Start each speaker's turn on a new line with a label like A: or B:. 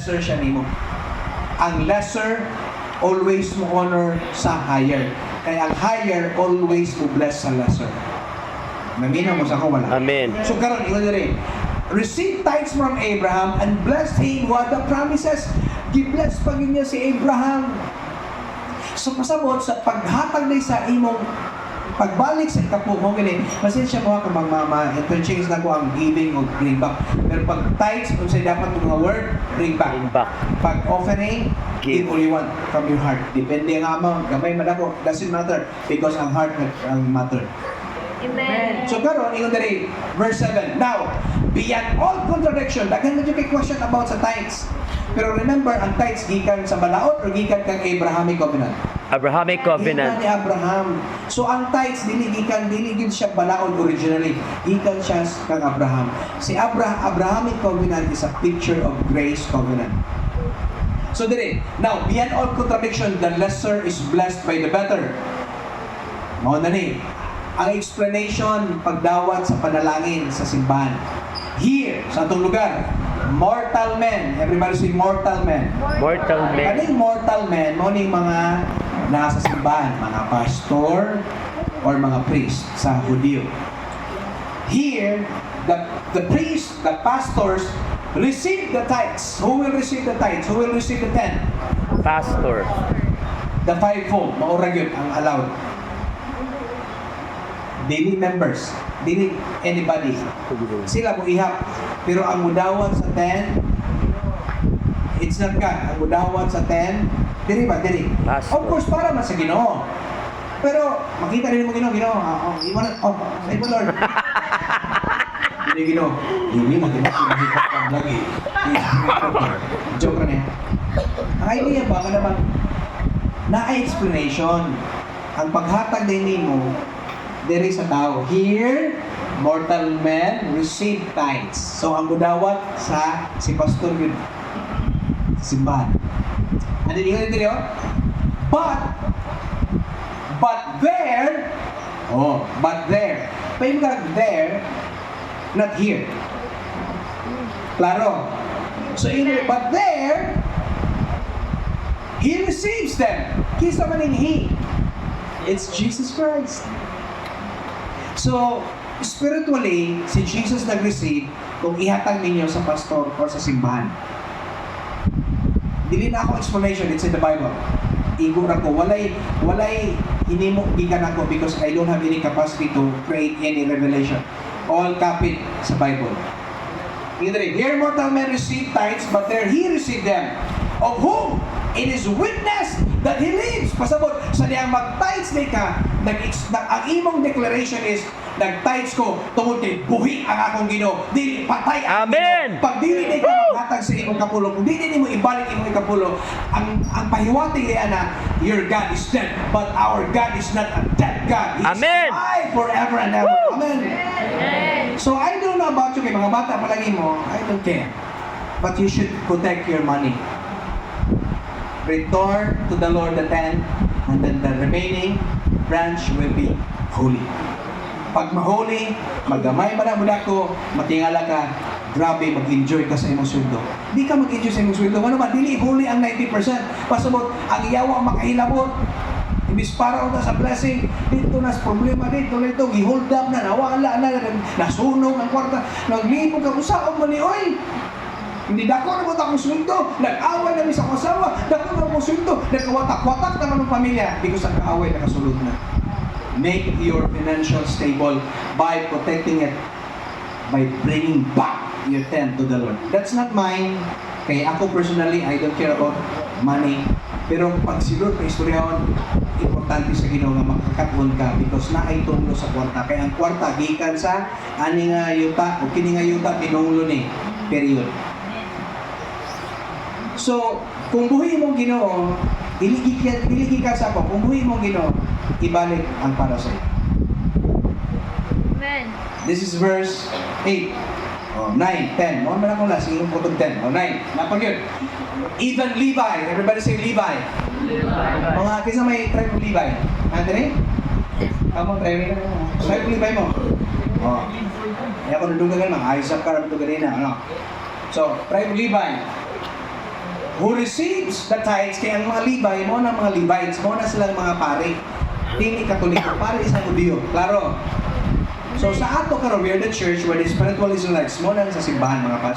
A: lesser siya nimo. Ang lesser, always mo honor sa higher. Kaya ang higher, always mo bless sa lesser. Mamina mo sa ko wala.
B: Amen.
A: So karon ingon diri. Receive tithes from Abraham and blessed him what the promises. Gi-bless pa niya si Abraham. So pasabot sa paghatag ni sa imong pagbalik sa ikapo mo gani, pasensya mo ka interchange na ko ang giving o bring back. Pero pag tithes, kung sa'yo dapat mga word, bring back.
B: Bring back.
A: Pag offering, give all you want from your heart. Depende nga mo, gamay man ako, doesn't matter because ang heart ang matter.
C: Amen.
A: So karon ingon diri verse 7. Now, beyond all contradiction, daghan na kay question about sa tithes. Pero remember, ang tithes gikan sa balaod o gikan kang Abrahamic covenant?
B: Abrahamic
A: Gikan
B: covenant.
A: ni Abraham. So ang tithes dili gid siya balaod originally. Gikan siya kang Abraham. Si Abrahamic covenant is a picture of grace covenant. So dire, now beyond all contradiction, the lesser is blessed by the better. Mao na ni ang explanation pagdawat sa panalangin sa simbahan. Here, sa atong lugar, mortal men. Everybody say mortal men.
B: Mortal men.
A: Kaning mortal men, mo ning mga nasa simbahan, mga pastor or mga priest sa Hudyo. Here, the priest, the pastors receive the tithes. Who will receive the tithes? Who will receive the 10?
B: Pastor.
A: The fivefold, maurag yun ang allowed. Daily members, dili anybody. Sila mo ihap. Pero ang mudawat sa 10, it's not God. Ang mudawat sa 10, diri ba? Diri.
B: Pastor.
A: Of course, para man sa Ginoo. Pero, makita rin mo Ginoo. Say mo Lord. Hindi Ginoo. Hindi mo Ginoo. Pinahikap kang lagi. Joke na. Ang idea ba, naman, na-explanation. Ang paghatag din mo, there is a tao. Here, mortal men receive tithes. So, ang mudawat sa si Pastor yun. Simbahan. Ano yung dito? But there, pagkag there, not here. Claro. So, but there, he receives them. Kisa man he. It's Jesus Christ. So, spiritually, si Jesus nag-receive kung ihatag ninyo sa pastor o sa simbahan. Dili na ako explanation, it's in the Bible. Igo na ko, walay hinimo gikan ako because I don't have any capacity to create any revelation. All kapit sa Bible. Here mortal men receive tithes, but there he received them. Of whom it is witness that he lives. Pasabot, sa diyang mag-tithes di ka, ang imong declaration is, nag-tithes ko, tungod kay buhi ang akong Ginoo. Dili, patay ang
B: Amen!
A: Ginoo. Pag dili di ka maghatag sa imong kapulong, kung dili mo ibalik imong kapulong, ang pahiwating niya na, your God is dead, but our God is not a dead God. He
B: Amen!
A: is alive forever and ever. Amen! So, I don't know about you, kay mga bata palagi mo, I don't care. But you should protect your money. Return to the Lord the 10, and then the remaining branch will be holy. Pag mahuli, magamay man ang ko, matingala ka, grabe, mag-enjoy ka sa imong sweldo. Di ka mag-enjoy sa imong sweldo. Ano ba? Dili huli ang 90%. Pasabot, ang iyawa makahilabot. Imbis para sa blessing, dito na sa problema, dito, i-hold up na, nawala na, nasunog ang kwarta, naglibog ka, usaon mo ni, oy! Hindi dako na mo akong sweldo, nag-away na sa kasawa, dako na mo sweldo, nagkawatak-watak naman ng pamilya, because ang kaaway nakasulod na. Make your financial stable by protecting it, by bringing back your 10 to the Lord. That's not mine. Kaya ako personally, I don't care about money. Pero pag si Lord, paistoryahon, importante sa Ginoo nga makakatwon ka because naay tunglo sa kwarta. Kaya ang kwarta, gikan sa ani nga yuta, o kini nga yuta, tinunglo ni. Period. So, kung buhi mong Ginoo, diligi ka sa ako, kung buhi mong Ginoo, ibalik ang para sa iyo.
C: Amen.
A: This is verse 8. 9, 10. Mo man ako la, sige yung putog 10. 9. Napag yun. Even Levi. Everybody say Levi. Mga kisa may tribe of Levi. Andre? Kamu tribe na. Tribe of Levi mo. Kaya ako nandun ka ganun. Isaac ka nandun ganun na. So, tribe of Levi. who receives the tithes, kaya ang mga Levi, mo na mga Levites, mo na silang mga pare. Dili Katoliko, pare isang Hudiyo. Klaro? So sa ato karon, we are the church, we're the spiritual Israelites, mo na sa simbahan mga pastor.